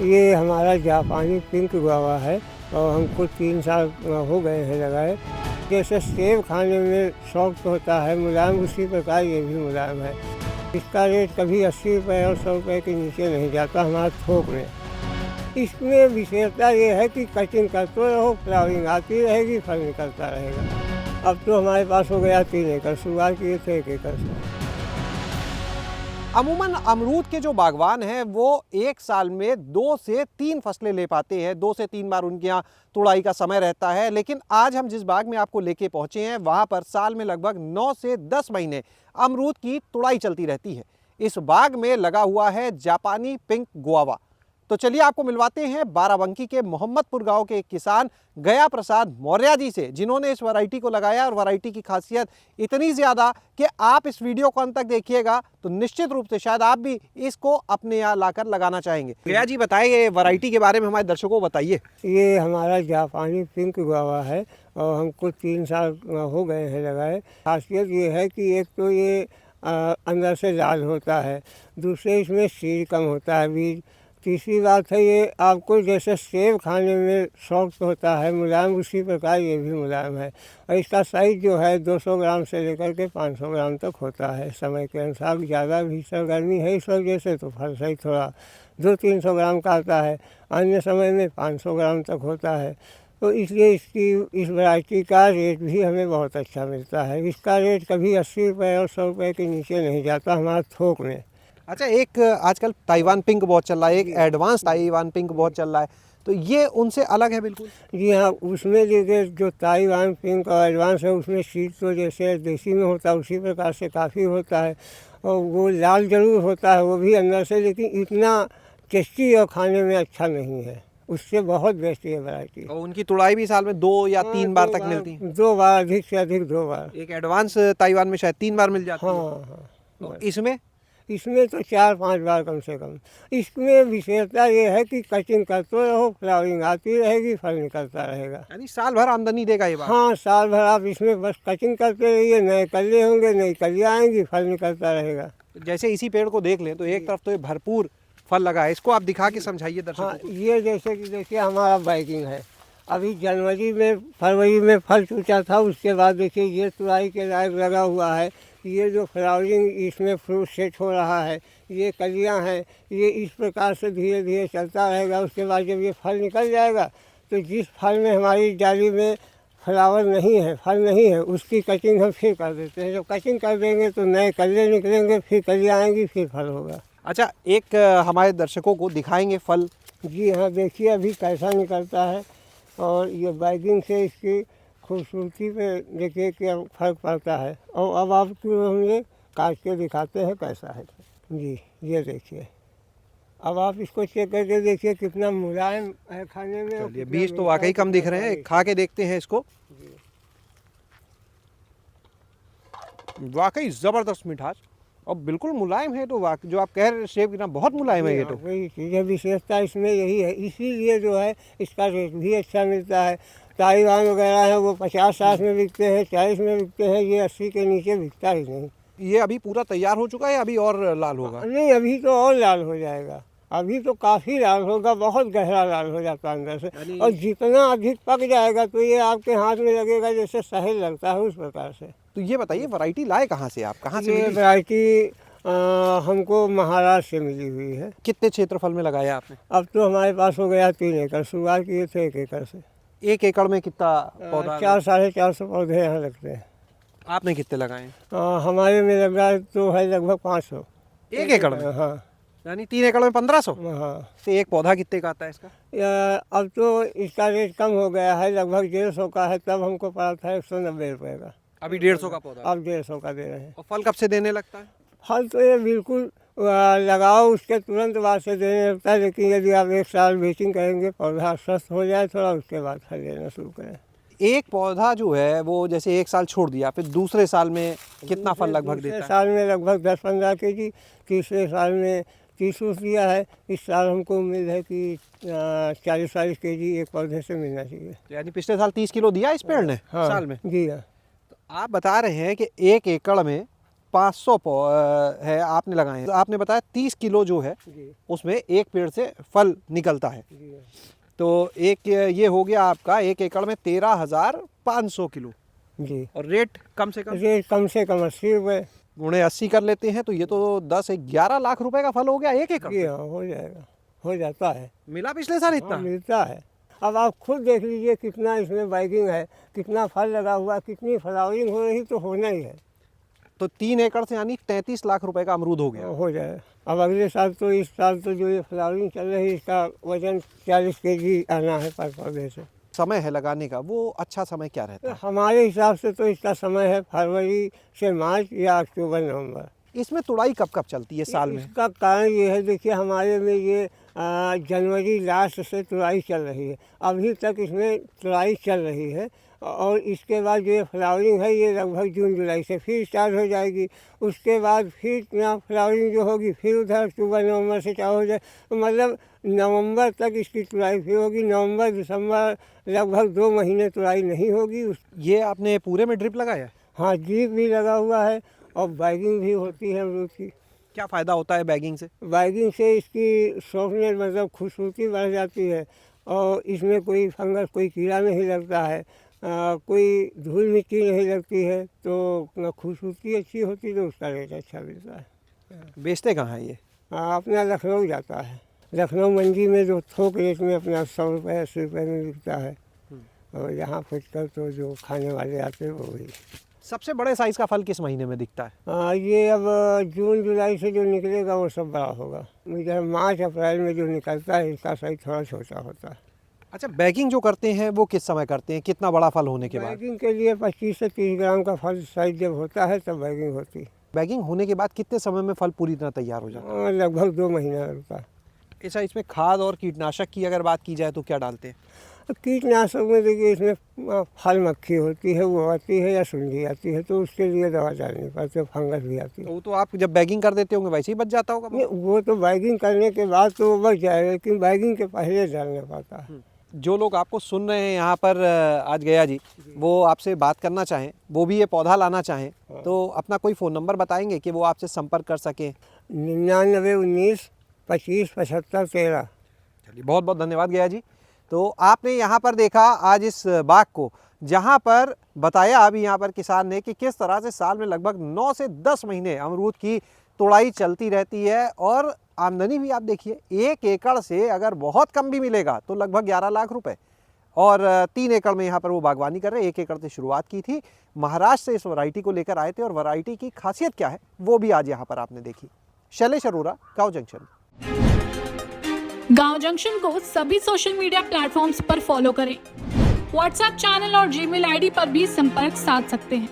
ये हमारा जापानी पिंक गुआवा है और हमको 3 साल हो गए हैं लगाए। जैसे सेब खाने में सॉफ्ट होता है मुलायम, उसी प्रकार ये भी मुलायम है। इसका रेट कभी 80 रुपये और 100 रुपये के नीचे नहीं जाता हमारे थोक में। इसमें विशेषता ये है कि कटिंग करते रहो, फ्लावरिंग आती रहेगी, फल निकलता रहेगा। अब तो हमारे पास हो गया 3 एकड़, शुरुआत किए थे 1 एकड़ से। अमूमन अमरूद के जो बागवान हैं वो एक साल में 2 से 3 फसलें ले पाते हैं, 2 से 3 बार उनके यहाँ तुड़ाई का समय रहता है। लेकिन आज हम जिस बाग में आपको लेके पहुंचे हैं वहां पर साल में लगभग 9 से 10 महीने अमरूद की तुड़ाई चलती रहती है। इस बाग में लगा हुआ है जापानी पिंक गुआवा। तो चलिए आपको मिलवाते हैं बाराबंकी के मोहम्मदपुर गांव के एक किसान गया प्रसाद मौर्य जी से, जिन्होंने इस वैरायटी को लगाया। और वैरायटी की खासियत इतनी ज़्यादा कि आप इस वीडियो को अंत तक देखिएगा तो निश्चित रूप से शायद आप भी इसको अपने यहाँ लाकर लगाना चाहेंगे। गया जी बताइए वैरायटी के बारे में, हमारे दर्शकों को बताइए। ये हमारा जापानी पिंक गुआवा है और हमको 3 साल हो गए हैं लगाए। खासियत ये है कि एक तो ये अंदर से लाल होता है, दूसरे इसमें सीड कम होता है बीज। तीसरी बात है ये आपको जैसे सेब खाने में सॉफ्ट होता है मुलायम, उसी प्रकार ये भी मुलायम है। और इसका साइज़ जो है 200 ग्राम से लेकर के 500 ग्राम तक होता है। समय के अनुसार ज़्यादा भीषण गर्मी है इस वजह से तो फल सही थोड़ा 200-300 ग्राम का आता है, अन्य समय में 500 ग्राम तक होता है। तो इसलिए इस वैरायटी का रेट भी हमें बहुत अच्छा मिलता है। इसका रेट कभी 80 रुपये और 100 रुपये के नीचे नहीं जाता हमारे थोक में। अच्छा, एक आजकल ताइवान पिंक बहुत चल रहा है, एक एडवांस ताइवान पिंक बहुत चल रहा है, तो ये उनसे अलग है बिल्कुल? जी हाँ, उसमें जैसे जो ताइवान पिंक और एडवांस है उसमें सीड तो जैसे देसी में होता है उसी प्रकार से काफ़ी होता है। और वो लाल जरूर होता है वो भी अंदर से, लेकिन इतना टेस्टी और खाने में अच्छा नहीं है, उससे बहुत बेस्ट है वैरायटी। और उनकी तुड़ाई भी साल में 2 या 3 बार तक मिलती है? 2 बार, अधिक से अधिक 2 बार। एक एडवांस ताइवान में शायद 3 बार मिल जाती है। हाँ। इसमें तो 4-5 बार कम से कम। इसमें विशेषता ये है कि कटिंग करते रहो, फ्लावरिंग आती रहेगी, फल निकलता रहेगा। यानी साल भर आमदनी देगा ये बाग? हाँ, साल भर आप इसमें बस कटिंग करते रहिए, नए कल्ले होंगे, नई कलियाँ आएंगी, फल निकलता रहेगा। जैसे इसी पेड़ को देख लें तो एक तरफ तो ये भरपूर फल लगा है, इसको आप दिखा के समझाइए दर्शकों को। ये जैसे कि देखिए हमारा बैगिंग है, अभी फरवरी में फल टूटा था, उसके बाद देखिए ये तुड़ाई के लायक लगा हुआ है। ये जो फ्लावरिंग इसमें फ्रूट सेट हो रहा है, ये कलियां हैं, ये इस प्रकार से धीरे धीरे चलता रहेगा। उसके बाद जब ये फल निकल जाएगा तो जिस फल में हमारी डाली में फ्लावर नहीं है, फल नहीं है, उसकी कटिंग हम फिर कर देते हैं। जब कटिंग कर देंगे तो नए कल्ले निकलेंगे, फिर कलियाँ आएंगी, फिर फल होगा। अच्छा, एक हमारे दर्शकों को दिखाएंगे फल? जी हाँ, देखिए अभी कैसा निकलता है और ये बैगिंग से इसकी खूबसूरती पे देखिए क्या फ़र्क पड़ता है। और अब आपको हम ये काट के दिखाते हैं कैसा है। जी ये देखिए, अब आप इसको चेक करके देखिए कितना मुलायम है खाने में। चलिए, बीज तो वाकई कम दिख रहे हैं, खा के देखते हैं इसको। वाकई ज़बरदस्त मिठास और बिल्कुल मुलायम है। तो जो आप कह रहे हैं सेब कितना बहुत मुलायम है ये तो। वही चीज़ है, विशेषता इसमें यही है, इसीलिए जो है इसका रेट भी अच्छा मिलता है। ताइवान वगैरह है वो 50-60 में बिकते हैं, 40 में बिकते हैं, ये 80 के नीचे बिकता ही नहीं। ये अभी पूरा तैयार हो चुका है, अभी और लाल होगा? नहीं, अभी तो और लाल हो जाएगा, अभी तो काफ़ी लाल होगा, बहुत गहरा लाल हो जाता है अंदर से। और जितना अधिक पक जाएगा तो ये आपके हाथ में लगेगा जैसे शहद लगता है, उस प्रकार से। तो ये बताइए वैरायटी लाए कहाँ से आप, कहाँ से ये मिली? वैरायटी हमको महाराष्ट्र से मिली हुई है। कितने क्षेत्रफल में लगाया आपने? अब तो हमारे पास हो गया 3 एकड़, शुरुआत किए थे 1 एकड़ से। 1 एकड़ में कितना पौधा? 400-450 पौधे यहाँ लगते हैं। आपने कितने लगाए? हमारे में लगा तो है लगभग 500। 1 एकड़ में? हाँ। यानी 3 एकड़ में 1500? हाँ। तो एक पौधा कितने का आता है इसका? अब तो इसका रेट कम हो गया है, लगभग 150 का है, तब हमको पड़ा था 190 रुपये का। अभी 150 का पौधा? अब 150 का दे रहे हैं। और फल कब से देने लगता है? फल तो ये बिल्कुल लगाओ उसके तुरंत बाद से देने लगता है, लेकिन यदि आप 1 साल वेटिंग करेंगे, पौधा स्वस्थ हो जाए थोड़ा, उसके बाद फल देना शुरू करें। एक पौधा जो है वो जैसे 1 साल छोड़ दिया, फिर दूसरे साल में कितना फल लगभग देता है? दूसरे साल में लगभग 10-15 केजी, तीसरे साल में 30 दिया है। इस साल हमको उम्मीद है कि 40-40 केजी एक पौधे से मिलना चाहिए। तो यानी पिछले साल 30 किलो दिया इस पेड़ ने? हाँ, साल में? जी हाँ। तो आप बता रहे हैं कि 1 एकड़ में 500 है आपने लगाए हैं। आपने बताया 30 किलो जो है जी उसमें एक पेड़ से फल निकलता है। जी तो एक ये हो गया आपका 1 एकड़ में 13,500 किलो। जी। और रेट कम से कम रेट कम से कम 80 रुपये। गुणे 80 कर लेते हैं तो ये तो 10-11 लाख रुपए का फल हो गया 1 एकड़ जी पे। हाँ, हो जाएगा, हो जाता है। मिला पिछले साल इतना? हाँ, मिलता है। अब आप खुद देख लीजिए कितना इसमें बैगिंग है, कितना फल लगा हुआ, कितनी फ्लावरिंग हो रही, तो होना ही है। तो 3 एकड़ से यानी 33 लाख रुपए का अमरूद हो गया। हो जाए। अब अगले साल तो, इस साल तो जो ये फ्लावरिंग चल रही है, इसका वजन 40 केजी आना है पर पौधे से। समय है लगाने का, वो अच्छा समय क्या रहता है? हमारे हिसाब से तो इसका समय है फरवरी से मार्च या अक्टूबर नवंबर। इसमें तुड़ाई कब कब चलती है साल में? इसका कारण ये है, देखिए हमारे में ये जनवरी लास्ट से तुड़ाई चल रही है, अभी तक इसमें तुड़ाई चल रही है। और इसके बाद जो ये फ्लावरिंग है, ये लगभग जून जुलाई से फिर स्टार्ट हो जाएगी। उसके बाद फिर यहाँ फ्लावरिंग जो होगी, फिर उधर अक्टूबर नवंबर से चालू हो जाए, तो मतलब नवंबर तक इसकी तुड़ाई फिर होगी। नवंबर दिसंबर लगभग 2 महीने तुड़ाई नहीं होगी। ये आपने पूरे में ड्रिप लगाया है? हाँ, ड्रिप भी लगा हुआ है और बैगिंग भी होती है अमरूद की। क्या फ़ायदा होता है बैगिंग से? बैगिंग से इसकी सॉफ्टनेस, मतलब खूबसूरती बढ़ जाती है और इसमें कोई फंगस, कोई कीड़ा नहीं लगता है, कोई धूल मिट्टी नहीं लगती है, तो खूबसूरती अच्छी होती है, तो उसका रेट अच्छा मिलता है। बेचते कहाँ है ये? अपना लखनऊ जाता है। लखनऊ मंडी में जो थोक रेट में अपना 100 रुपये 80 रुपये में बिकता है, और यहाँ फुटकर तो जो खाने वाले आते हैं वो वही। सबसे बड़े साइज़ का फल किस महीने में दिखता है? ये अब जून जुलाई से जो निकलेगा वो सब बड़ा होगा। मुझे मार्च अप्रैल में जो निकलता है, इसका साइज थोड़ा छोटा होता है। अच्छा, बैगिंग जो करते हैं वो किस समय करते हैं, कितना बड़ा फल होने के बाद? बैगिंग के लिए 25 से 30 ग्राम का फल साइज जब होता है तब बैगिंग होती है। बैगिंग होने के बाद कितने समय में फल पूरी तरह तैयार हो जाता है? लगभग 2 महीना लगता है। ऐसा इसमें खाद और कीटनाशक की अगर बात की जाए तो क्या डालते हैं? कीटनाशक में देखिए, इसमें फल मक्खी होती है, वो आती है, या सुंडी आती है, तो उसके लिए दवा डालनी पड़ती है। फंगस भी आती है। वो तो आप जब बैगिंग कर देते होंगे वैसे ही बच जाता होगा? नहीं, वो तो बैगिंग करने के बाद तो वो बच जाएगा, लेकिन बैगिंग के पहले डालना पड़ता है। जो लोग आपको सुन रहे हैं यहाँ पर आज गया जी, वो आपसे बात करना चाहें, वो भी ये पौधा लाना चाहें, तो अपना कोई फ़ोन नंबर बताएंगे कि वो आपसे संपर्क कर सकें? 99 19 25 75 13। चलिए, बहुत बहुत धन्यवाद गया जी। तो आपने यहाँ पर देखा आज इस बाग को, जहाँ पर बताया अभी यहाँ पर किसान ने कि किस तरह से साल में लगभग 9 से 10 महीने अमरूद की तुड़ाई चलती रहती है। और आमदनी भी आप देखिए, 1 एकड़ से अगर बहुत कम भी मिलेगा तो लगभग 11 लाख रुपए। और 3 एकड़ में यहाँ पर वो बागवानी कर रहे हैं। 1 एकड़ से शुरुआत की थी, महाराष्ट्र से इस वैरायटी को लेकर आए थे, और वैरायटी की खासियत क्या है वो भी आज यहाँ पर आपने देखी। शैलेश अरोरा, गाँव जंक्शन। गांव जंक्शन को सभी सोशल मीडिया प्लेटफॉर्म्स पर फॉलो करें। व्हाट्सएप चैनल और जीमेल आईडी पर भी संपर्क साध सकते हैं।